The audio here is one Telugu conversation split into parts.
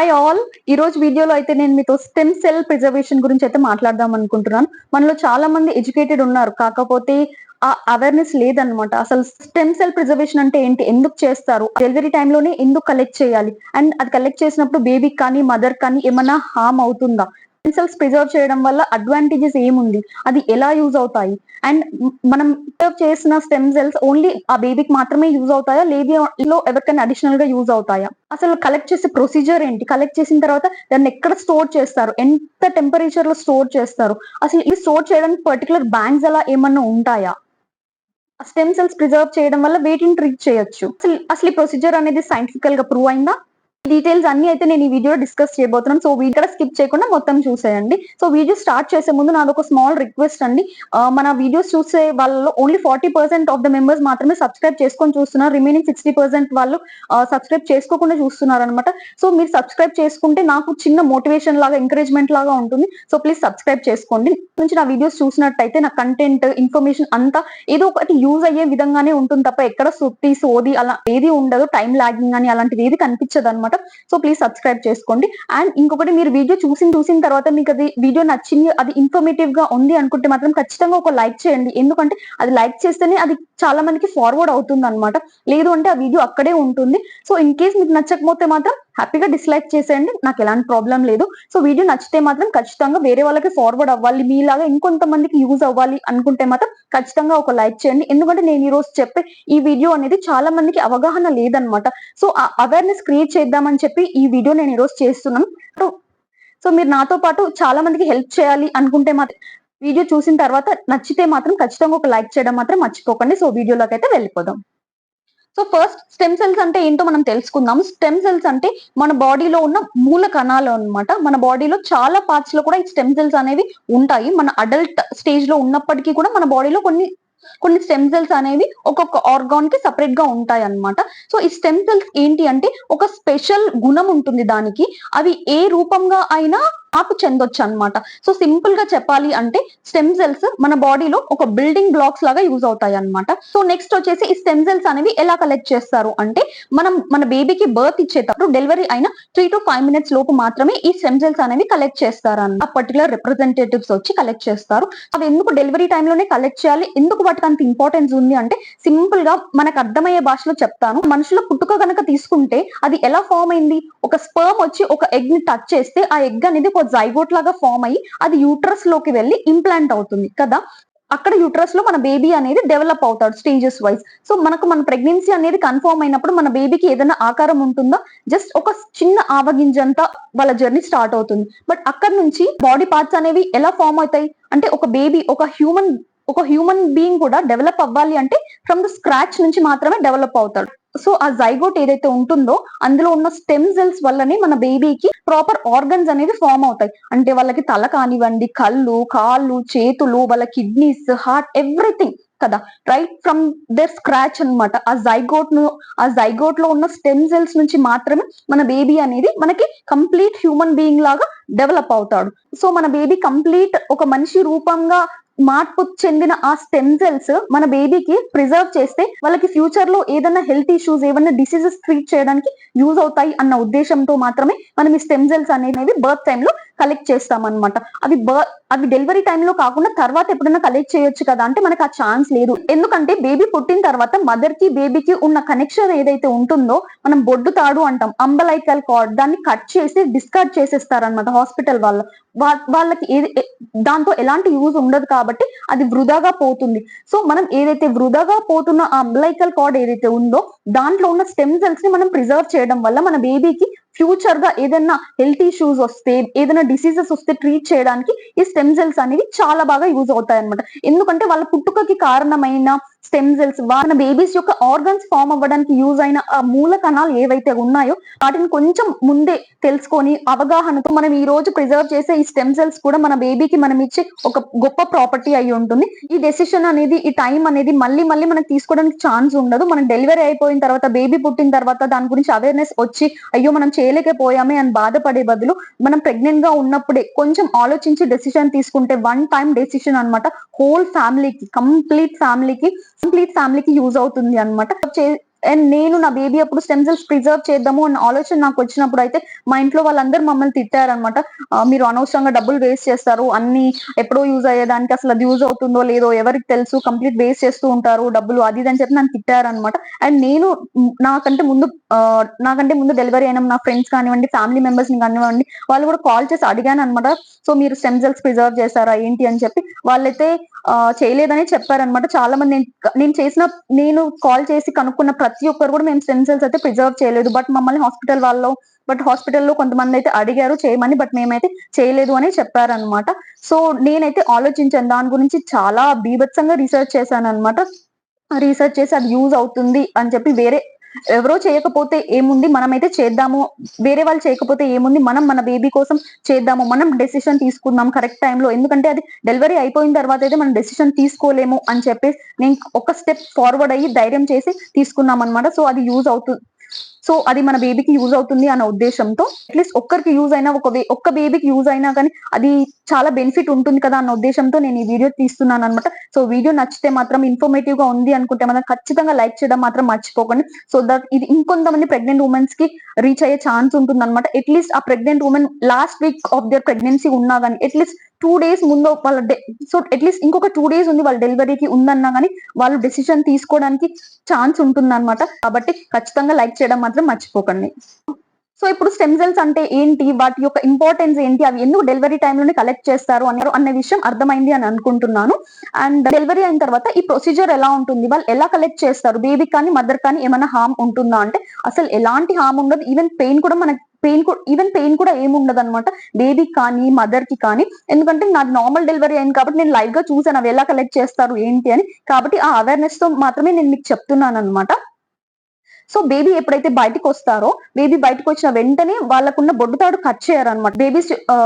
Hi all. ఈ రోజు వీడియోలో అయితే నేను మీతో స్టెమ్ సెల్ ప్రిజర్వేషన్ గురించి అయితే మాట్లాడదాం అనుకుంటున్నాను. మనలో చాలా మంది ఎడ్యుకేటెడ్ ఉన్నారు, కాకపోతే ఆ అవేర్నెస్ లేదనమాట. అసలు స్టెమ్ సెల్ ప్రిజర్వేషన్ అంటే ఏంటి, ఎందుకు చేస్తారు, డెలివరీ టైంలోనే ఎందుకు కలెక్ట్ చేయాలి, అండ్ అది కలెక్ట్ చేసినప్పుడు బేబీకి కానీ మదర్ కానీ ఏమన్నా హార్మ్ అవుతుందా, స్టెమ్ సెల్స్ ప్రిజర్వ్ చేయడం వల్ల అడ్వాంటేజెస్ ఏముంది, అది ఎలా యూజ్ అవుతాయి, అండ్ మనం ప్రిజర్వ్ చేసిన స్టెమ్ సెల్స్ ఓన్లీ ఆ బేబీకి మాత్రమే యూజ్ అవుతాయా, లేదా ఎవరికైనా అడిషనల్ గా యూజ్ అవుతాయా, అసలు కలెక్ట్ చేసే ప్రొసీజర్ ఏంటి, కలెక్ట్ చేసిన తర్వాత దాన్ని ఎక్కడ స్టోర్ చేస్తారు, ఎంత టెంపరేచర్ లో స్టోర్ చేస్తారు, అసలు ఇది స్టోర్ చేయడానికి పర్టికులర్ బ్యాంక్స్ అలా ఏమన్నా ఉంటాయా, స్టెమ్ సెల్స్ ప్రిజర్వ్ చేయడం వల్ల వేటిని ట్రీట్ చేయొచ్చు, అసలు ఈ ప్రొసీజర్ అనేది సైంటిఫికల్ గా ప్రూవ్ అయిందా, డీటెయిల్స్ అన్ని అయితే నేను ఈ వీడియో డిస్కస్ చేయబోతున్నాను. సో వీడియో స్కిప్ చేయకుండా మొత్తం చూసేయండి. సో వీడియో స్టార్ట్ చేసే ముందు నాది ఒక స్మాల్ రిక్వెస్ట్ అండి. మన వీడియోస్ చూసే వాళ్ళలో ఓన్లీ 40% ఆఫ్ ద మెంబర్స్ మాత్రమే సబ్స్క్రైబ్ చేసుకొని చూస్తున్నారు. రిమైనింగ్ 60% వాళ్ళు సబ్స్క్రైబ్ చేసుకోకుండా చూస్తున్నారు అనమాట. సో మీరు సబ్స్క్రైబ్ చేసుకుంటే నాకు చిన్న మోటివేషన్ లాగా, ఎంకరేజ్మెంట్ లాగా ఉంటుంది. సో ప్లీజ్ సబ్స్క్రైబ్ చేసుకోండి. నుంచి నా వీడియోస్ చూసినట్టయితే నా కంటెంట్, ఇన్ఫర్మేషన్ అంతా ఏదో ఒకటి యూజ్ అయ్యే విధంగానే ఉంటుంది తప్ప ఎక్కడ సుత్తి సోది అలా ఏది ఉండదు. టైం లాగింగ్ అని అలాంటిది ఏది కనిపించదు అనమాట. సో ప్లీజ్ సబ్స్క్రైబ్ చేసుకోండి. అండ్ ఇంకొకటి, మీరు వీడియో చూసిన తర్వాత మీకు అది వీడియో నచ్చింది, అది ఇన్ఫర్మేటివ్ గా ఉంది అనుకుంటే మాత్రం ఖచ్చితంగా ఒక లైక్ చేయండి. ఎందుకంటే అది లైక్ చేస్తేనే అది చాలా మందికి ఫార్వర్డ్ అవుతుంది అనమాట. లేదు అంటే ఆ వీడియో అక్కడే ఉంటుంది. సో ఇన్ కేస్ మీకు నచ్చకపోతే మాత్రం హ్యాపీగా డిస్లైక్ చేసేయండి, నాకు ఎలాంటి ప్రాబ్లం లేదు. సో వీడియో నచ్చితే మాత్రం ఖచ్చితంగా వేరే వాళ్ళకి ఫార్వర్డ్ అవ్వాలి, మీలాగా ఇంకొంతమందికి యూజ్ అవ్వాలి అనుకుంటే మాత్రం ఖచ్చితంగా ఒక లైక్ చేయండి. ఎందుకంటే నేను ఈ రోజు చెప్పే ఈ వీడియో అనేది చాలా మందికి అవగాహన లేదనమాట. సో ఆ అవేర్నెస్ క్రియేట్ చేద్దామని చెప్పి ఈ వీడియో నేను ఈ రోజు చేస్తున్నాను. సో మీరు నాతో పాటు చాలా మందికి హెల్ప్ చేయాలి అనుకుంటే మాత్రం వీడియో చూసిన తర్వాత నచ్చితే మాత్రం ఖచ్చితంగా ఒక లైక్ చేయడం మాత్రం మర్చిపోకండి. సో వీడియోలోకి అయితే వెళ్ళిపోదాం. సో ఫస్ట్ స్టెమ్ సెల్స్ అంటే ఏంటో మనం తెలుసుకుందాం. స్టెమ్ సెల్స్ అంటే మన బాడీలో ఉన్న మూల కణాలు అన్నమాట. మన బాడీలో చాలా పార్ట్స్ లో కూడా ఈ స్టెమ్ సెల్స్ అనేవి ఉంటాయి. మన అడల్ట్ స్టేజ్ లో ఉన్నప్పటికీ కూడా మన బాడీలో కొన్ని స్టెమ్ సెల్స్ అనేవి ఒక్కొక్క ఆర్గాన్ కి సపరేట్ గా ఉంటాయి అన్నమాట. సో ఈ స్టెమ్ సెల్స్ ఏంటి అంటే ఒక స్పెషల్ గుణం ఉంటుంది దానికి, అవి ఏ రూపంగా అయినా మార్పు చెందొచ్చు అనమాట. సో సింపుల్ గా చెప్పాలి అంటే స్టెమ్ సెల్స్ మన బాడీలో ఒక బిల్డింగ్ బ్లాక్స్ లాగా యూజ్ అవుతాయి అనమాట. సో నెక్స్ట్ వచ్చేసి ఈ స్టెమ్ సెల్స్ అనేవి ఎలా కలెక్ట్ చేస్తారు అంటే, మన బేబీకి బర్త్ ఇచ్చేటప్పుడు డెలివరీ అయిన 3 to 5 minutes లోపు మాత్రమే ఈ స్టెమ్ సెల్స్ అనేవి కలెక్ట్ చేస్తారు అన్న పర్టికులర్ రిప్రజెంటేటివ్స్ వచ్చి కలెక్ట్ చేస్తారు. అవి ఎందుకు డెలివరీ టైంలోనే కలెక్ట్ చేయాలి, ఎందుకు వాటికి అంత ఇంపార్టెన్స్ ఉంది అంటే, సింపుల్ గా మనకు అర్థమయ్యే భాషలో చెప్తాను. మనుషుల పుట్టుక కనుక తీసుకుంటే అది ఎలా ఫామ్ అయింది, ఒక స్పర్మ్ వచ్చి ఒక ఎగ్ ని టచ్ చేస్తే ఆ ఎగ్ అనేది ఒక జైగోట్ లాగా ఫామ్ అయ్యి అది యూట్రస్ లోకి వెళ్ళి ఇంప్లాంట్ అవుతుంది కదా. అక్కడ యూట్రస్ లో మన బేబీ అనేది డెవలప్ అవుతాడు స్టేజెస్ వైజ్. సో మన ప్రెగ్నెన్సీ అనేది కన్ఫర్మ్ అయినప్పుడు మన బేబీకి ఏదైనా ఆకారం ఉంటుందా, జస్ట్ ఒక చిన్న ఆవగింజంతా వాళ్ళ జర్నీ స్టార్ట్ అవుతుంది. బట్ అక్కడ నుంచి బాడీ పార్ట్స్ అనేవి ఎలా ఫామ్ అవుతాయి అంటే, ఒక బేబీ ఒక హ్యూమన్ బీయింగ్ కూడా డెవలప్ అవ్వాలి అంటే ఫ్రమ్ ద స్క్రాచ్ నుంచి మాత్రమే డెవలప్ అవుతాడు. సో ఆ జైగోట్ ఏదైతే ఉంటుందో అందులో ఉన్న స్టెమ్ సెల్స్ వల్లనే మన బేబీకి ప్రాపర్ ఆర్గన్స్ అనేవి ఫామ్ అవుతాయి. అంటే వాళ్ళకి తల కానివ్వండి, కళ్ళు, కాళ్ళు, చేతులు, వాళ్ళ కిడ్నీస్, హార్ట్, ఎవ్రీథింగ్ కదా, రైట్ ఫ్రమ్ దర్ స్క్రాచ్ అనమాట. ఆ జైగోట్ లో ఉన్న స్టెమ్ సెల్స్ నుంచి మాత్రమే మన బేబీ అనేది మనకి కంప్లీట్ హ్యూమన్ బీయింగ్ లాగా డెవలప్ అవుతాడు. సో మన బేబీ కంప్లీట్ ఒక మనిషి రూపంగా మార్పు చెందిన ఆ స్టెమ్ సెల్స్ మన బేబీకి ప్రిజర్వ్ చేస్తే వాళ్ళకి ఫ్యూచర్ లో ఏదైనా హెల్త్ ఇష్యూస్, ఏమైనా డిసీజెస్ ట్రీట్ చేయడానికి యూజ్ అవుతాయి అన్న ఉద్దేశంతో మాత్రమే మనం ఈ స్టెమ్ సెల్స్ అనేవి బర్త్ టైంలో కలెక్ట్ చేస్తాం అనమాట. అవి డెలివరీ టైంలో కాకుండా తర్వాత ఎప్పుడైనా కలెక్ట్ చేయొచ్చు కదా అంటే మనకు ఆ ఛాన్స్ లేదు. ఎందుకంటే బేబీ పుట్టిన తర్వాత మదర్ కి బేబీకి ఉన్న కనెక్షన్ ఏదైతే ఉంటుందో మనం బొడ్డు తాడు అంటాం, అంబలైకల్ కార్డ్, దాన్ని కట్ చేసి డిస్కార్డ్ చేసేస్తారనమాట హాస్పిటల్ వాళ్ళకి దాంతో ఎలాంటి యూజ్ ఉండదు కాబట్టి అది వృధాగా పోతుంది. సో మనం ఏదైతే వృధాగా పోతున్న ఆ అంబలైకల్ కార్డ్ ఏదైతే ఉందో దాంట్లో ఉన్న స్టెమ్ సెల్స్ ని మనం ప్రిజర్వ్ చేయడం వల్ల మన బేబీకి ఫ్యూచర్ గా ఏదైనా హెల్త్ ఇష్యూస్ వస్తే, ఏదైనా డిసీజెస్ వస్తే ట్రీట్ చేయడానికి ఈ స్టెమ్ సెల్స్ అనేవి చాలా బాగా యూజ్ అవుతాయి అనమాట. ఎందుకంటే వాళ్ళ పుట్టుకకి కారణమైన స్టెమ్ సెల్స్ మన బేబీస్ యొక్క ఆర్గన్స్ ఫామ్ అవ్వడానికి యూజ్ అయిన ఆ మూల కణాలు ఏవైతే ఉన్నాయో వాటిని కొంచెం ముందే తెలుసుకొని అవగాహనతో మనం ఈ రోజు ప్రిజర్వ్ చేసే ఈ స్టెమ్ సెల్స్ కూడా మన బేబీకి మనం ఇచ్చే ఒక గొప్ప ప్రాపర్టీ అయి ఉంటుంది. ఈ డెసిషన్ అనేది, ఈ టైం అనేది మళ్ళీ మనకి తీసుకోవడానికి ఛాన్స్ ఉండదు. మనం డెలివరీ అయిపోయిన తర్వాత, బేబీ పుట్టిన తర్వాత దాని గురించి అవేర్నెస్ వచ్చి అయ్యో మనం చేయలేకపోయామే అని బాధపడే బదులు మనం ప్రెగ్నెంట్ గా ఉన్నప్పుడే కొంచెం ఆలోచించి డెసిషన్ తీసుకుంటే వన్ టైం డెసిషన్ అనమాట, హోల్ ఫ్యామిలీకి, కంప్లీట్ ఫ్యామిలీకి యూజ్ అవుతుంది అనమాట. అండ్ నేను నా బేబీ అప్పుడు స్టెమ్ సెల్స్ ప్రిజర్వ్ చేద్దాము అన్న ఆలోచన నాకు వచ్చినప్పుడు అయితే మా ఇంట్లో వాళ్ళందరూ మమ్మల్ని తిట్టారనమాట. మీరు అనవసరంగా డబ్బులు వేస్ట్ చేస్తారు, అన్ని ఎప్పుడో యూజ్ అయ్యేదానికి అసలు అది యూజ్ అవుతుందో లేదో ఎవరికి తెలుసు, కంప్లీట్ వేస్ట్ చేస్తూ ఉంటారు డబ్బులు అది ఇది అని చెప్పి నన్ను తిట్టారనమాట. అండ్ నేను నాకంటే ముందు నాకంటే ముందు డెలివరీ అయిన నా ఫ్రెండ్స్ కానివ్వండి, ఫ్యామిలీ మెంబర్స్ ని కానివ్వండి, వాళ్ళు కూడా కాల్ చేసి అడిగాను అనమాట. సో మీరు స్టెమ్ సెల్స్ ప్రిజర్వ్ చేశారా ఏంటి అని చెప్పి. వాళ్ళైతే చేయలేదని చెప్పారనమాట. చాలా మంది నేను కాల్ చేసి కనుక్కున్న ప్రతి ఒక్కరు కూడా మేము స్టెమ్ సెల్స్ అయితే ప్రిజర్వ్ చేయలేదు, బట్ మమ్మల్ని హాస్పిటల్లో కొంతమంది అయితే అడిగారు చేయమని, బట్ మేమైతే చేయలేదు అని చెప్పారనమాట. సో నేనైతే ఆలోచించాను దాని గురించి, చాలా బీభత్సంగా రీసెర్చ్ చేశాను అనమాట. రీసెర్చ్ చేసి అది యూజ్ అవుతుంది అని చెప్పి ఎవరో చేయకపోతే ఏముంది, మనమైతే చేద్దాము, వేరే వాళ్ళు చేయకపోతే ఏముంది, మనం మన బేబీ కోసం చేద్దాము, మనం డెసిషన్ తీసుకుందాం కరెక్ట్ టైంలో. ఎందుకంటే అది డెలివరీ అయిపోయిన తర్వాత అయితే మనం డెసిషన్ తీసుకోలేము అని చెప్పేసి నేను ఒక స్టెప్ ఫార్వర్డ్ అయ్యి ధైర్యం చేసి తీసుకున్నాం అనమాట. సో అది యూజ్ అవుతుంది, సో అది మన బేబీకి యూజ్ అవుతుంది అన్న ఉద్దేశంతో, అట్లీస్ట్ ఒక్కరికి యూజ్ అయినా, ఒక్క బేబీకి యూజ్ అయినా కానీ అది చాలా బెనిఫిట్ ఉంటుంది కదా అన్న ఉద్దేశంతో నేను ఈ వీడియో తీస్తున్నాను అనమాట. సో వీడియో నచ్చితే మాత్రం, ఇన్ఫర్మేటివ్ గా ఉంది అనుకుంటే మాత్రం ఖచ్చితంగా లైక్ చేయడం మాత్రం మర్చిపోకండి. సో దట్ ఇది ఇంకొంతమంది ప్రెగ్నెంట్ ఉమెన్స్ కి రీచ్ అయ్యే ఛాన్స్ ఉంటుంది అనమాట. అట్లీస్ట్ ఆ pregnant women last week of their pregnancy ఉన్నా కానీ, అట్లీస్ట్ 2 days ముందు వాళ్ళ సో అట్లీస్ట్ ఇంకొక 2 days ఉంది వాళ్ళ డెలివరీకి ఉందన్నా కానీ వాళ్ళు డెసిషన్ తీసుకోవడానికి ఛాన్స్ ఉంటుంది అనమాట. కాబట్టి ఖచ్చితంగా లైక్ చేయడం మాత్రం మర్చిపోకండి. సో ఇప్పుడు స్టెమ్ సెల్స్ అంటే ఏంటి, వాటి యొక్క ఇంపార్టెన్స్ ఏంటి, అవి ఎందుకు డెలివరీ టైంలోనే కలెక్ట్ చేస్తారు అన్న విషయం అర్థమైంది అని అనుకుంటున్నాను. అండ్ డెలివరీ అయిన తర్వాత ఈ ప్రొసీజర్ ఎలా ఉంటుంది, వాళ్ళు ఎలా కలెక్ట్ చేస్తారు, బేబీ కానీ మదర్ కానీ ఏమైనా హార్మ్ ఉంటుందా అంటే అసలు ఎలాంటి హార్మ్ ఉండదు. ఈవెన్ పెయిన్ కూడా ఏముండదు అనమాట బేబీ కానీ మదర్ కి కానీ. ఎందుకంటే నాది నార్మల్ డెలివరీ అయింది కాబట్టి నేను లైవ్ గా చూసాను అవి ఎలా కలెక్ట్ చేస్తారు ఏంటి అని. కాబట్టి ఆ అవేర్నెస్ తో మాత్రమే నేను మీకు చెప్తున్నాను అనమాట. సో బేబీ ఎప్పుడైతే బయటకు వస్తారో, బేబీ బయటకు వచ్చిన వెంటనే వాళ్ళకున్న బొడ్డు తాడు కట్ చేయారనమాట.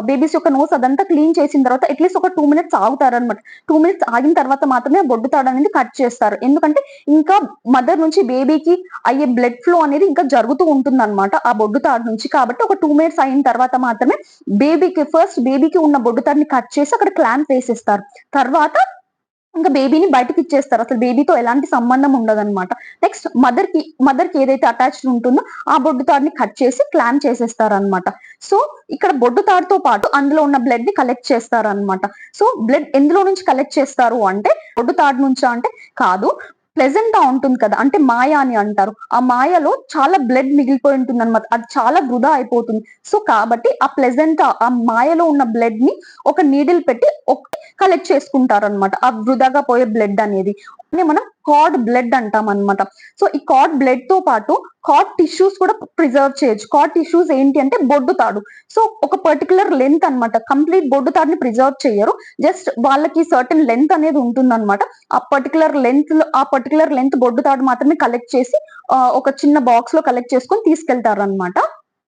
బేబీస్ యొక్క నోస్ అదంతా క్లీన్ చేసిన తర్వాత అట్లీస్ట్ ఒక 2 minutes ఆగుతారనమాట. 2 minutes ఆగిన తర్వాత మాత్రమే బొడ్డు తాడు అనేది కట్ చేస్తారు. ఎందుకంటే ఇంకా మదర్ నుంచి బేబీకి అయ్యే బ్లడ్ ఫ్లో అనేది ఇంకా జరుగుతూ ఉంటుంది అనమాట ఆ బొడ్డు తాడు నుంచి. కాబట్టి ఒక 2 minutes అయిన తర్వాత మాత్రమే బేబీకి ఉన్న బొడ్డు తాడుని కట్ చేసి అక్కడ క్లాంప్ వేసేస్తారు. తర్వాత ఇంకా బేబీని బయటకి ఇచ్చేస్తారు. అసలు బేబీతో ఎలాంటి సంబంధం ఉండదన్నమాట. నెక్స్ట్ మదర్ కి ఏదైతే అటాచ్డ్ ఉంటుందో ఆ బొడ్డు తాడుని కట్ చేసి క్లాంప్ చేసేస్తారు అనమాట. సో ఇక్కడ బొడ్డు తాడుతో పాటు అందులో ఉన్న బ్లడ్ ని కలెక్ట్ చేస్తారు అనమాట. సో బ్లడ్ ఎందులో నుంచి కలెక్ట్ చేస్తారు అంటే బొడ్డు తాడు నుంచా అంటే కాదు, ప్లెజెంటా ఉంటుంది కదా, అంటే మాయ అని అంటారు. ఆ మాయలో చాలా బ్లడ్ మిగిలిపోయి ఉంటుంది అనమాట, అది చాలా వృధా అయిపోతుంది. సో కాబట్టి ఆ మాయలో ఉన్న బ్లడ్ ని ఒక నీడిల్ పెట్టి కలెక్ట్ చేసుకుంటారు అనమాట. ఆ వృధాగా పోయే బ్లడ్ అనేది మనం కార్డ్ బ్లడ్ అంటాం అనమాట. సో ఈ కార్డ్ బ్లడ్ తో పాటు కార్డ్ టిష్యూస్ కూడా ప్రిజర్వ్ చేయొచ్చు. కార్డ్ టిష్యూస్ ఏంటి అంటే బొడ్డు తాడు. సో ఒక పర్టికులర్ లెంత్ అనమాట, కంప్లీట్ బొడ్డు తాడుని ప్రిజర్వ్ చేయరు, జస్ట్ వాళ్ళకి సర్టన్ లెంత్ అనేది ఉంటుంది అనమాట. ఆ పర్టికులర్ లెంత్ బొడ్డు తాడు మాత్రమే కలెక్ట్ చేసి ఒక చిన్న బాక్స్ లో కలెక్ట్ చేసుకొని తీసుకెళ్తారు అనమాట.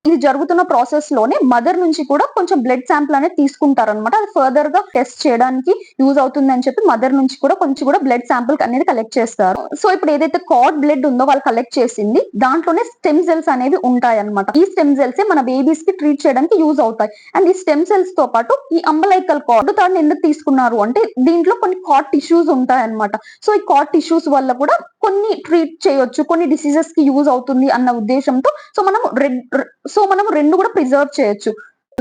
ఇది జరుగుతున్న ప్రాసెస్ లోనే మదర్ నుంచి కూడా కొంచెం బ్లడ్ శాంపుల్ అనేది తీసుకుంటారు అనమాట. అది ఫర్దర్ గా టెస్ట్ చేయడానికి యూజ్ అవుతుంది అని చెప్పి మదర్ నుంచి కూడా కొంచెం కూడా బ్లడ్ శాంపుల్ అనేది కలెక్ట్ చేస్తారు. సో ఇప్పుడు ఏదైతే కార్డ్ బ్లడ్ ఉందో వాళ్ళు కలెక్ట్ చేసింది దాంట్లోనే స్టెమ్ సెల్స్ అనేవి ఉంటాయి అనమాట. ఈ స్టెమ్ సెల్స్ మన బేబీస్ కి ట్రీట్ చేయడానికి యూజ్ అవుతాయి. అండ్ ఈ స్టెమ్ సెల్స్ తో పాటు ఈ అంబలైకల్ కార్డ్ తాడుని ఎందుకు తీసుకున్నారు అంటే దీంట్లో కొన్ని కార్డ్ టిష్యూస్ ఉంటాయి అనమాట. సో ఈ కార్డ్ టిష్యూస్ వల్ల కూడా కొన్ని ట్రీట్ చేయొచ్చు, కొన్ని డిసీజెస్ కి యూజ్ అవుతుంది అన్న ఉద్దేశంతో సో మనం రెండు కూడా ప్రిజర్వ్ చేయొచ్చు.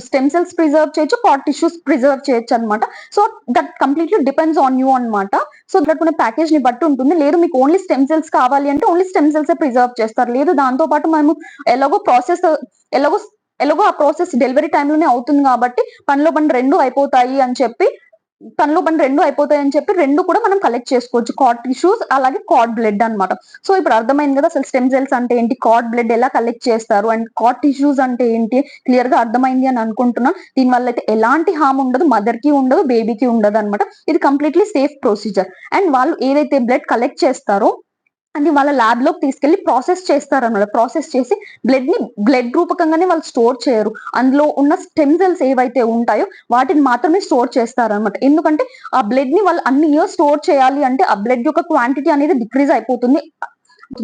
స్టెమ్ సెల్స్ ప్రిజర్వ్ చేయొచ్చు, కార్డ్ టిష్యూస్ ప్రిజర్వ్ చేయొచ్చు అనమాట. So that completely depends on you అనమాట. సో దాంట్లో ప్యాకేజ్ ని బట్టి ఉంటుంది. లేదు మీకు ఓన్లీ స్టెమ్ సెల్స్ కావాలి అంటే ఓన్లీ స్టెమ్ సెల్స్ ప్రిజర్వ్ చేస్తారు. లేదు దాంతో పాటు మేము ఎలాగో ఆ ప్రాసెస్ డెలివరీ టైంలోనే అవుతుంది కాబట్టి పనిలో పని రెండు అయిపోతాయి అని చెప్పి రెండు కూడా మనం కలెక్ట్ చేసుకోవచ్చు, కార్డ్ టిష్యూస్ అలాగే కార్డ్ బ్లడ్ అనమాట. సో ఇప్పుడు అర్థమైంది కదా అసలు స్టెమ్ సెల్స్ అంటే ఏంటి, కార్డ్ బ్లడ్ ఎలా కలెక్ట్ చేస్తారు, అండ్ కార్డ్ టిష్యూస్ అంటే ఏంటి క్లియర్ గా అర్థమైంది అని అనుకుంటున్నాను. దీని వల్ల అయితే ఎలాంటి హార్మ్ ఉండదు, మదర్ కి ఉండదు, బేబీకి ఉండదు అనమాట. ఇది కంప్లీట్లీ సేఫ్ ప్రొసీజర్. అండ్ వాళ్ళు ఏదైతే బ్లడ్ కలెక్ట్ చేస్తారో అని వాళ్ళ ల్యాబ్ లోకి తీసుకెళ్లి ప్రాసెస్ చేస్తారన్నమాట. ప్రాసెస్ చేసి బ్లడ్ రూపకంగానే వాళ్ళు స్టోర్ చేయరు. అందులో ఉన్న స్టెమ్ సెల్స్ ఏవైతే ఉంటాయో వాటిని మాత్రమే స్టోర్ చేస్తారన్నమాట. ఎందుకంటే ఆ బ్లడ్ ని వాళ్ళు అన్ని ఇయర్స్ స్టోర్ చేయాలి అంటే ఆ బ్లడ్ యొక్క క్వాంటిటీ అనేది డిక్రీజ్ అయిపోతుంది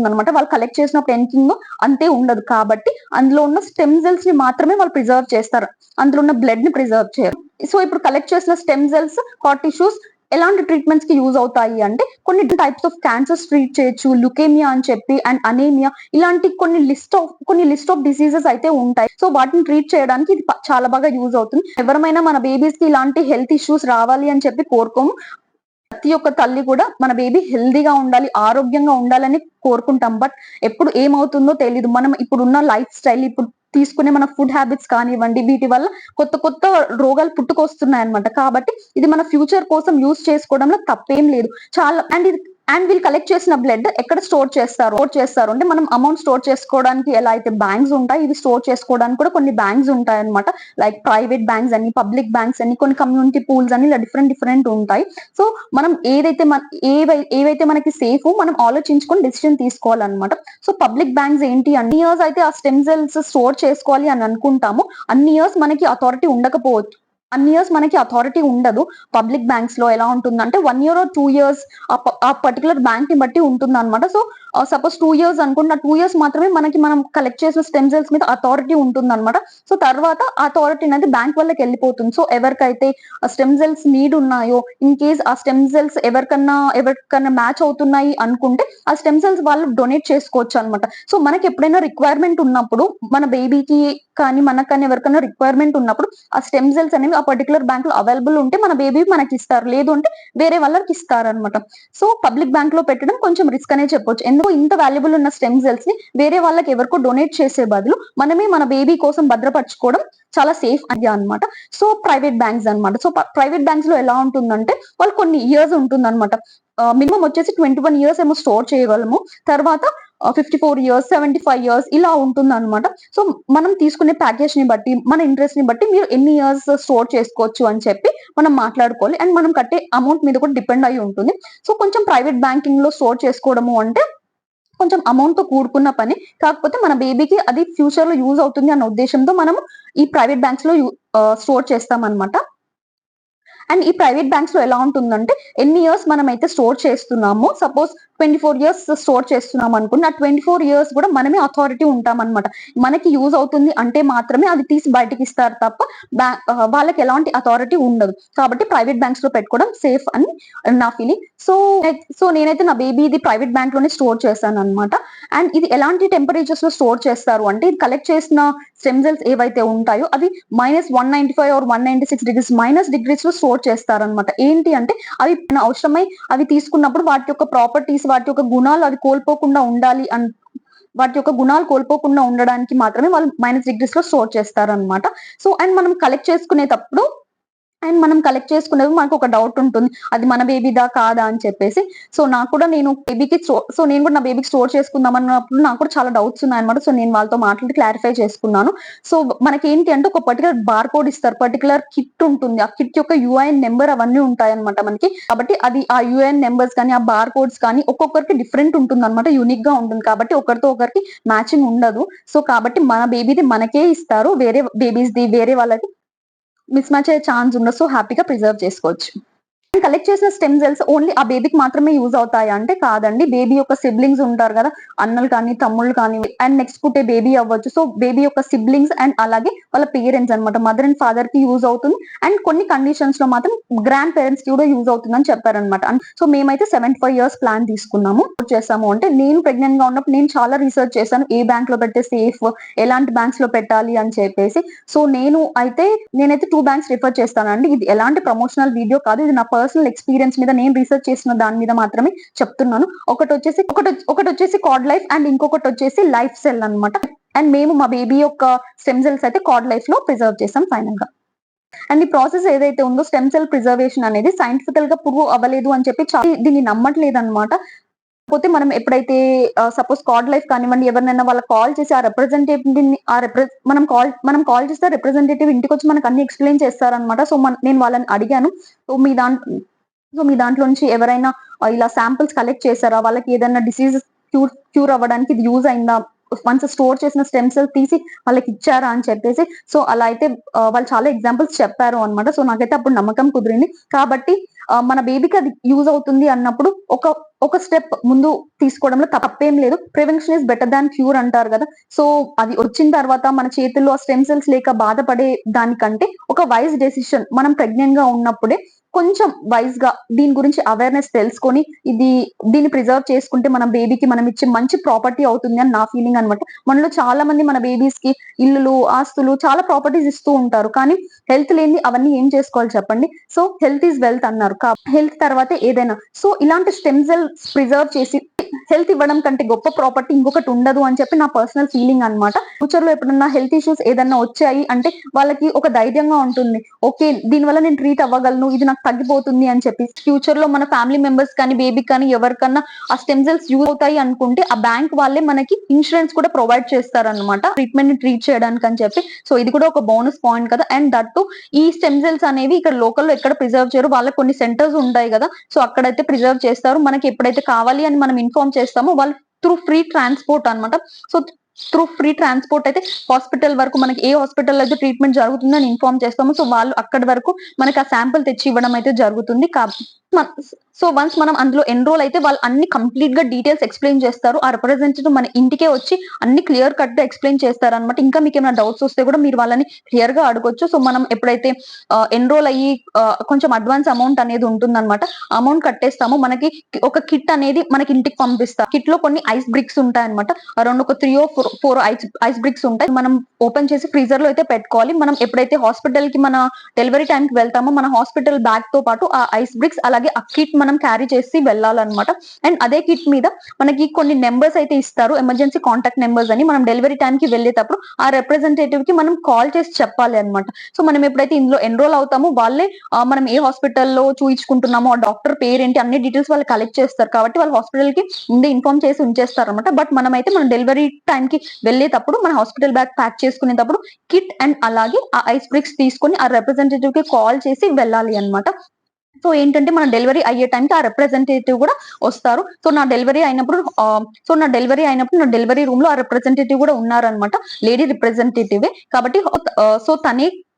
అనమాట. వాళ్ళు కలెక్ట్ చేసినప్పుడు ఎంకింగ్ అంతే ఉండదు. కాబట్టి అందులో ఉన్న స్టెమ్ సెల్స్ ని మాత్రమే వాళ్ళు ప్రిజర్వ్ చేస్తారు, అందులో ఉన్న బ్లడ్ ని ప్రిజర్వ్ చేయరు. సో ఇప్పుడు కలెక్ట్ చేసిన స్టెమ్ సెల్స్, కార్డ్ టిష్యూస్ ఎలాంటి ట్రీట్మెంట్స్ కి యూజ్ అవుతాయి అంటే కొన్ని టైప్స్ ఆఫ్ క్యాన్సర్స్ ట్రీట్ చేయొచ్చు, లుకేమియా అని చెప్పి అండ్ అనేమియా, ఇలాంటి కొన్ని లిస్ట్ ఆఫ్ డిసీజెస్ అయితే ఉంటాయి. సో వాటిని ట్రీట్ చేయడానికి ఇది చాలా బాగా యూజ్ అవుతుంది. ఎవరమైనా మన బేబీస్ కి ఇలాంటి హెల్త్ ఇష్యూస్ రావాలి అని చెప్పి కోరుకోము. ప్రతి ఒక్క తల్లి కూడా మన బేబీ హెల్దీగా ఉండాలి, ఆరోగ్యంగా ఉండాలని కోరుకుంటాం. బట్ ఎప్పుడు ఏమవుతుందో తెలీదు. మనం ఇప్పుడున్న లైఫ్ స్టైల్, ఇప్పుడు తీసుకునే మన ఫుడ్ హ్యాబిట్స్ కానివ్వండి, వీటి వల్ల కొత్త కొత్త రోగాలు పుట్టుకొస్తున్నాయి అనమాట. కాబట్టి ఇది మన ఫ్యూచర్ కోసం యూజ్ చేసుకోవడంలో తప్పేం లేదు. చాలా అండ్ వీళ్ళు కలెక్ట్ చేసిన బ్లడ్ ఎక్కడ స్టోర్ చేస్తారు అంటే మనం అమౌంట్ స్టోర్ చేసుకోవడానికి ఎలా అయితే బ్యాంక్స్ ఉంటాయి, ఇవి స్టోర్ చేసుకోవడానికి కూడా కొన్ని బ్యాంక్స్ ఉంటాయి అనమాట. లైక్ ప్రైవేట్ బ్యాంక్స్ అని, పబ్లిక్ బ్యాంక్స్ అని, కొన్ని కమ్యూనిటీ పూల్స్ అని, ఇలా డిఫరెంట్ ఉంటాయి. సో మనం ఏవైతే మనకి సేఫ్ మనం ఆలోచించుకొని డెసిషన్ తీసుకోవాలన్నమాట. సో పబ్లిక్ బ్యాంక్స్ ఏంటి, అన్ని ఇయర్స్ అయితే ఆ స్టెమ్ సెల్స్ స్టోర్ చేసుకోవాలి అని అనుకుంటాము. అన్ని ఇయర్స్ మనకి అథారిటీ ఉండకపోవచ్చు, అన్ని ఇయర్స్ మనకి అథారిటీ ఉండదు. పబ్లిక్ బ్యాంక్స్ లో ఎలా ఉంటుందంటే 1 year or 2 years ఆ పర్టికులర్ బ్యాంక్ ని బట్టి ఉంటుంది అనమాట. సో సపోజ్ 2 years అనుకుంటే 2 years మాత్రమే మనం కలెక్ట్ చేసిన స్టెమ్ సెల్స్ మీద అథారిటీ ఉంటుంది అనమాట. సో తర్వాత ఆ అథారిటీ అనేది బ్యాంక్ వాళ్ళకి వెళ్ళిపోతుంది. సో ఎవరికైతే స్టెమ్ సెల్స్ నీడ్ ఉన్నాయో, ఇన్ కేస్ ఆ స్టెమ్ సెల్స్ ఎవరికన్నా మ్యాచ్ అవుతున్నాయి అనుకుంటే ఆ స్టెమ్ సెల్స్ వాళ్ళు డొనేట్ చేసుకోవచ్చు అనమాట. సో మనకి ఎప్పుడైనా రిక్వైర్మెంట్ ఉన్నప్పుడు, మన బేబీకి కానీ మనకు కానీ ఎవరికైనా రిక్వైర్మెంట్ ఉన్నప్పుడు ఆ స్టెమ్ సెల్స్ అనేవి ఆ పర్టికులర్ బ్యాంక్ లో అవైలబుల్ ఉంటే మన బేబీ మనకి ఇస్తారు, లేదు అంటే వేరే వాళ్ళకి ఇస్తారు అనమాట. సో పబ్లిక్ బ్యాంక్ లో పెట్టడం కొంచెం రిస్క్ అనే చెప్పొచ్చు. ఎందుకు ఇంత వాల్యుబుల్ ఉన్న స్టెమ్ సెల్స్ ని వేరే వాళ్ళకి ఎవరికో డొనేట్ చేసే బదులు మనమే మన బేబీ కోసం భద్రపరచుకోవడం చాలా సేఫ్ అయ్యా అనమాట. సో ప్రైవేట్ బ్యాంక్స్ అనమాట. సో ప్రైవేట్ బ్యాంక్స్ లో ఎలా ఉంటుందంటే వాళ్ళు కొన్ని ఇయర్స్ ఉంటుంది అనమాట. మినిమం వచ్చేసి 21 years ఏమో స్టోర్ చేయగలము. తర్వాత 54 years, 75 years ఇలా ఉంటుంది అనమాట. సో మనం తీసుకునే ప్యాకేజ్ ని బట్టి, మన ఇంట్రెస్ట్ ని బట్టి మీరు ఎన్ని ఇయర్స్ స్టోర్ చేసుకోవచ్చు అని చెప్పి మనం మాట్లాడుకోవాలి. అండ్ మనం కట్టే అమౌంట్ మీద కూడా డిపెండ్ అయి ఉంటుంది. సో కొంచెం ప్రైవేట్ బ్యాంకింగ్ లో స్టోర్ చేసుకోవడము అంటే కొంచెం అమౌంట్ తో కూడుకున్న పని. కాకపోతే మన బేబీకి అది ఫ్యూచర్ లో యూజ్ అవుతుంది అన్న ఉద్దేశంతో మనం ఈ ప్రైవేట్ బ్యాంక్స్ లో స్టోర్ చేస్తాం అనమాట. అండ్ ఈ ప్రైవేట్ బ్యాంక్స్ లో ఎలా ఉంటుందంటే ఎన్ని ఇయర్స్ మనం అయితే స్టోర్ చేస్తున్నామో, సపోజ్ 24 years స్టోర్ చేస్తున్నాం అనుకున్న, ఆ 24 years కూడా మనమే అథారిటీ ఉంటాం అనమాట. మనకి యూజ్ అవుతుంది అంటే మాత్రమే అది తీసి బయటకి ఇస్తారు తప్ప వాళ్ళకి ఎలాంటి అథారిటీ ఉండదు. కాబట్టి ప్రైవేట్ బ్యాంక్స్ లో పెట్టుకోవడం సేఫ్ అని నా ఫీలింగ్. సో నేనైతే నా బేబీ ఇది ప్రైవేట్ బ్యాంక్ లోనే స్టోర్ చేశాను అనమాట. అండ్ ఇది ఎలాంటి టెంపరేచర్స్ లో స్టోర్ చేస్తారు అంటే, ఇది కలెక్ట్ చేసిన స్టెమ్ సెల్స్ ఏవైతే ఉంటాయో అవి -195 or 196 degrees -degrees లో స్టోర్ చేస్తారనమాట. ఏంటి అంటే అవి అవసరమై అవి తీసుకున్నప్పుడు వాటి యొక్క ప్రాపర్టీస్, వాటి యొక్క గుణాలు అది కోల్పోకుండా ఉండాలి వాటి యొక్క గుణాలు కోల్పోకుండా ఉండడానికి మాత్రమే వాళ్ళు -degrees లో స్టోర్ చేస్తారనమాట. సో అండ్ మనం కలెక్ట్ చేసుకునేటప్పుడు మనకు ఒక డౌట్ ఉంటుంది, అది మన బేబీదా కాదా అని చెప్పేసి. సో నేను కూడా నా బేబీకి స్టోర్ చేసుకుందాం అన్నప్పుడు నాకు కూడా చాలా డౌట్స్ ఉన్నాయన్నమాట. సో నేను వాళ్ళతో మాట్లాడి క్లారిఫై చేసుకున్నాను. సో మనకి ఏంటి అంటే ఒక పర్టికులర్ బార్ కోడ్ ఇస్తారు, పర్టికులర్ కిట్ ఉంటుంది. ఆ కిట్ యొక్క యుఐఎన్ నెంబర్ అవన్నీ ఉంటాయి అనమాట మనకి. కాబట్టి అది ఆ యుఐఎన్ నెంబర్స్ కానీ, ఆ బార్ కోడ్స్ కానీ ఒక్కొక్కరికి డిఫరెంట్ ఉంటుంది అనమాట, యూనిక్ గా ఉంటుంది. కాబట్టి ఒకరితో ఒకరికి మ్యాచింగ్ ఉండదు. సో కాబట్టి మన బేబీది మనకే ఇస్తారు, వేరే బేబీస్ ది వేరే వాళ్ళకి మిస్ మ్యాచ్ అయ్యే ఛాన్స్ ఉండదు. సో హ్యాపీగా ప్రిజర్వ్ చేసుకోవచ్చు. కలెక్ట్ చేసిన స్టెమ్ సెల్స్ ఓన్లీ ఆ బేబీకి మాత్రమే యూజ్ అవుతాయి అంటే కాదండి. బేబీ యొక్క సిబ్లింగ్స్ ఉంటారు కదా, అన్నలు కానీ తమ్ముళ్ళు కానీ, అండ్ నెక్స్ట్ పుట్టే బేబీ అవ్వచ్చు. సో బేబీ యొక్క సిబ్లింగ్స్ అండ్ అలాగే వాళ్ళ పేరెంట్స్ అనమాట, మదర్ అండ్ ఫాదర్ కి యూజ్ అవుతుంది. అండ్ కొన్ని కండిషన్స్ లో మాత్రం గ్రాండ్ పేరెంట్స్ కి కూడా యూజ్ అవుతుందని చెప్పారనమాట. సో మేమైతే 75 years ప్లాన్ చేసాము. అంటే నేను ప్రెగ్నెంట్ గా ఉన్నప్పుడు నేను చాలా రీసెర్చ్ చేశాను, ఏ బ్యాంక్ లో పెడితే సేఫ్, ఎలాంటి బ్యాంక్స్ లో పెట్టాలి అని చెప్పేసి. సో నేనైతే 2 బ్యాంక్స్ రిఫర్ చేస్తానండి. ఇది ఎలాంటి ప్రమోషనల్ వీడియో కాదు, ఇది నా పర్సనల్ ఎక్స్పీరియన్స్ మీద నేను రీసెర్చ్ చేసిన దాని మీద మాత్రమే చెప్తున్నాను. ఒకటి వచ్చేసి కార్డ్ లైఫ్ అండ్ ఇంకొకటి వచ్చేసి లైఫ్ సెల్ అన్నమాట. అండ్ మేము మా బేబీ యొక్క స్టెమ్ సెల్స్ అయితే కార్డ్ లైఫ్ లో ప్రిజర్వ్ చేసాం ఫైనల్ గా. అండ్ ఈ ప్రాసెస్ ఏదైతే ఉందో స్టెమ్ సెల్ ప్రిజర్వేషన్ అనేది సైంటిఫికల్ గా ప్రూవ్ అవ్వలేదు అని చెప్పి దీన్ని నమ్మట్లేదు అనమాట. పోతే మనం ఎప్పుడైతే సపోజ్ కార్డ్ లైఫ్ కానివ్వండి, ఎవరినైనా వాళ్ళకి కాల్ చేసి ఆ రిప్రజెంటేటివ్ మనం కాల్ చేస్తే రిప్రజెంటేటివ్ ఇంటికి వచ్చి మనకు అన్ని ఎక్స్ప్లెయిన్ చేస్తారనమాట. సో నేను వాళ్ళని అడిగాను, సో మీ దాంట్లో నుంచి ఎవరైనా ఇలా శాంపిల్స్ కలెక్ట్ చేశారా, వాళ్ళకి ఏదైనా డిసీజ్ క్యూర్ అవ్వడానికి ఇది యూజ్ అయిందా, వన్స్ స్టోర్ చేసిన స్టెమ్ సెల్ తీసి వాళ్ళకి ఇచ్చారా అని చెప్పేసి. సో అలా అయితే వాళ్ళు చాలా ఎగ్జాంపుల్స్ చెప్పారు అనమాట. సో నాకైతే అప్పుడు నమ్మకం కుదిరింది. కాబట్టి మన బేబీకి అది యూజ్ అవుతుంది అన్నప్పుడు ఒక స్టెప్ ముందు తీసుకోవడంలో తప్పేం లేదు. Prevention is better than cure అంటారు కదా. సో అది వచ్చిన తర్వాత మన చేతుల్లో స్టెమ్ సెల్స్ లేక బాధపడే దానికంటే ఒక వైజ్ డెసిషన్ మనం ప్రెగ్నెంట్ గా ఉన్నప్పుడే కొంచెం వైజ్ గా దీని గురించి అవేర్నెస్ తెలుసుకొని దీన్ని ప్రిజర్వ్ చేసుకుంటే మన బేబీకి మనం ఇచ్చే మంచి ప్రాపర్టీ అవుతుంది అని నా ఫీలింగ్ అనమాట. మనలో చాలా మంది మన బేబీస్ కి ఇల్లులు, ఆస్తులు, చాలా ప్రాపర్టీస్ ఇస్తూ ఉంటారు. కానీ హెల్త్ లేని అవన్నీ ఏం చేసుకోవాలి చెప్పండి. సో హెల్త్ ఈజ్ వెల్త్ అన్నారు. హెల్త్ తర్వాతే ఏదైనా. సో ఇలాంటి స్టెమ్ సెల్స్ ప్రిజర్వ్ చేసి హెల్త్ ఇవ్వడం కంటే గొప్ప ప్రాపర్టీ ఇంకొకటి ఉండదు అని చెప్పి నా పర్సనల్ ఫీలింగ్ అనమాట. ఫ్యూచర్ లో ఎప్పుడన్నా హెల్త్ ఇష్యూస్ ఏదన్నా వచ్చాయి అంటే వాళ్ళకి ఒక ధైర్యంగా ఉంటుంది. ఓకే, దీనివల్ల నేను ట్రీట్ అవ్వగలను, ఇది నాకు తగ్గిపోతుంది అని చెప్పి. ఫ్యూచర్ లో మన ఫ్యామిలీ మెంబర్స్ కానీ, బేబీ కానీ ఎవరికన్నా ఆ స్టెమ్ సెల్స్ యూజ్ అవుతాయి అనుకుంటే ఆ బ్యాంక్ వాళ్ళే మనకి ఇన్సూరెన్స్ కూడా ప్రొవైడ్ చేస్తారనమాట, ట్రీట్మెంట్ ని ట్రీట్ చేయడానికి అని చెప్పి. సో ఇది కూడా ఒక బోనస్ పాయింట్ కదా. అండ్ దట్టు ఈ స్టెమ్ సెల్స్ అనేవి ఇక్కడ లోకల్లో ఎక్కడ ప్రిజర్వ్ చేయరు, వాళ్ళకి కొన్ని సెంటర్స్ ఉంటాయి కదా. సో అక్కడైతే ప్రిజర్వ్ చేస్తారు. మనకి ఎప్పుడైతే కావాలి అని మనం ఇన్ఫార్మ్ చేస్తామో వాళ్ళు త్రూ ఫ్రీ ట్రాన్స్పోర్ట్ అనమాట. సో త్రూ ఫ్రీ ట్రాన్స్పోర్ట్ అయితే హాస్పిటల్ వరకు, మనకి ఏ హాస్పిటల్ అయితే ట్రీట్మెంట్ జరుగుతుందని ఇన్ఫార్మ్ చేస్తాము. సో వాళ్ళు అక్కడి వరకు మనకి ఆ శాంపుల్ తెచ్చి ఇవ్వడం అయితే జరుగుతుంది. సో వన్స్ మనం అందులో ఎన్రోల్ అయితే వాళ్ళు అన్ని కంప్లీట్ గా డీటెయిల్స్ ఎక్స్ప్లెయిన్ చేస్తారు. ఆ రిప్రజెంటేటివ్ మన ఇంటికే వచ్చి అన్ని క్లియర్ కట్ గా ఎక్స్ప్లెయిన్ చేస్తారు అనమాట. ఇంకా మీకు ఏమైనా డౌట్స్ వస్తే కూడా మీరు వాళ్ళని క్లియర్ గా అడగొచ్చు. సో మనం ఎప్పుడైతే ఎన్రోల్ అయ్యి కొంచెం అడ్వాన్స్ అమౌంట్ అనేది ఉంటుందన్నమాట, అమౌంట్ కట్టేస్తాము, మనకి ఒక కిట్ అనేది మనకి ఇంటికి పంపిస్తారు. కిట్ లో కొన్ని ఐస్ బ్రిక్స్ ఉంటాయి అనమాట. అరౌండ్ ఒక 3 or 4 ఐస్ బ్రిక్స్ ఉంటాయి. మనం ఓపెన్ చేసి ఫ్రీజర్ లో అయితే పెట్టుకోవాలి. మనం ఎప్పుడైతే హాస్పిటల్ కి మన డెలివరీ టైం కి వెళ్తామో మన హాస్పిటల్ బ్యాగ్ తో పాటు ఆ ఐస్ బ్రిక్స్ అలాగే ఆ కిట్ మనం క్యారీ చేసి వెళ్ళాలన్నమాట. అండ్ అదే కిట్ మీద మనకి కొన్ని నెంబర్స్ అయితే ఇస్తారు, ఎమర్జెన్సీ కాంటాక్ట్ నెంబర్స్ అని. మనం డెలివరీ టైం కి వెళ్ళేటప్పుడు ఆ రిప్రజెంటేటివ్ కి మనం కాల్ చేసి చెప్పాలి అనమాట. సో మనం ఎప్పుడైతే ఇందులో ఎన్రోల్ అవుతామో వాళ్ళే మనం ఏ హాస్పిటల్లో చూయించుకుంటున్నామో ఆ డాక్టర్ పేరేంటి అన్ని డీటెయిల్స్ వాళ్ళు కలెక్ట్ చేస్తారు. కాబట్టి వాళ్ళు హాస్పిటల్ కి ముందే ఇన్ఫార్మ్ చేసి ఉంచేస్తారు అనమాట. బట్ మనమైతే మన డెలివరీ టైం కి వెళ్ళేటప్పుడు మన హాస్పిటల్ బ్యాగ్ ప్యాక్ చేసుకునేటప్పుడు కిట్ అండ్ అలాగే ఆ ఐస్ బ్రిక్స్ తీసుకొని ఆ రిప్రజెంటేటివ్ కి కాల్ చేసి వెళ్ళాలి అనమాట. సో ఏంటంటే మన డెలివరీ అయ్యే టైంకి ఆ రిప్రజెంటేటివ్ కూడా వస్తారు. సో నా డెలివరీ అయినప్పుడు నా డెలివరీ రూమ్ లో ఆ రిప్రజెంటేటివ్ కూడా ఉన్నారనమాట, లేడీ రిప్రజెంటేటివ్. కాబట్టి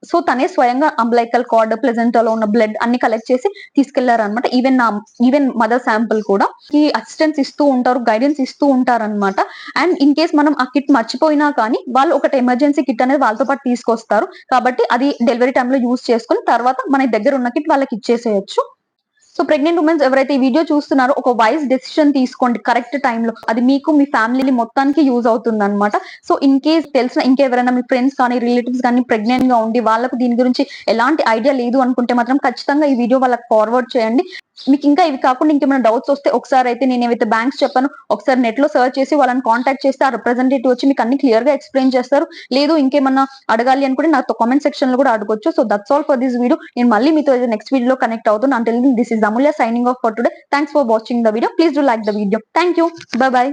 సో తనే స్వయంగా అంబ్లైకల్ కార్డ్, ప్లెజెంటాలో ఉన్న బ్లడ్ అన్ని కలెక్ట్ చేసి తీసుకెళ్లారనమాట. ఈవెన్ మదర్ శాంపుల్ కూడా ఈ అసిస్టెన్స్ ఇస్తూ ఉంటారు, గైడెన్స్ ఇస్తూ ఉంటారనమాట. అండ్ ఇన్ కేస్ మనం ఆ కిట్ మర్చిపోయినా కానీ వాళ్ళు ఒకటి ఎమర్జెన్సీ కిట్ అనేది వాళ్ళతో పాటు తీసుకొస్తారు. కాబట్టి అది డెలివరీ టైంలో యూజ్ చేసుకుని తర్వాత మన దగ్గర ఉన్న కిట్ వాళ్ళకి ఇచ్చేసేయచ్చు. సో ప్రెగ్నెంట్ ఉమెన్స్ ఎవరైతే ఈ వీడియో చూస్తున్నారో ఒక వైజ్ డెసిషన్ తీసుకోండి కరెక్ట్ టైంలో. అది మీకు, మీ ఫ్యామిలీ మొత్తానికి యూజ్ అవుతుంది అనమాట. సో ఇన్ కేస్ తెలిసిన ఇంకెవరైనా మీ ఫ్రెండ్స్ కానీ రిలేటివ్స్ కానీ ప్రెగ్నెంట్ గా ఉండి వాళ్ళకు దీని గురించి ఎలాంటి ఐడియా లేదు అనుకుంటే మాత్రం ఖచ్చితంగా ఈ వీడియో వాళ్ళకి ఫార్వర్డ్ చేయండి. మీకు ఇంకా ఇవి కాకుండా ఇంకేమైనా డౌట్స్ వస్తే ఒకసారి అయితే నేను ఏవైతే బ్యాంక్స్ చెప్పాను ఒకసారి నెట్ లో సర్చ్ చేసి వాళ్ళని కాంటాక్ట్ చేస్తే ఆ రిప్రజెంటేటివ్ వచ్చి మీకు అన్ని క్లియర్ గా ఎక్స్ప్లెయిన్ చేస్తారు. లేదు ఇంకేమన్నా అడగాలి అనుకుంటే నాతో కామెంట్ సెక్షన్ లో కూడా అడగొచ్చు. So that's all for this video. నేను మళ్ళీ మీతో నెక్స్ట్ వీడియోలో కనెక్ట్ అవుతాను. Until then, this is Amulya signing off for today. Thanks for watching the video. Please do like the video. Thank you. Bye bye.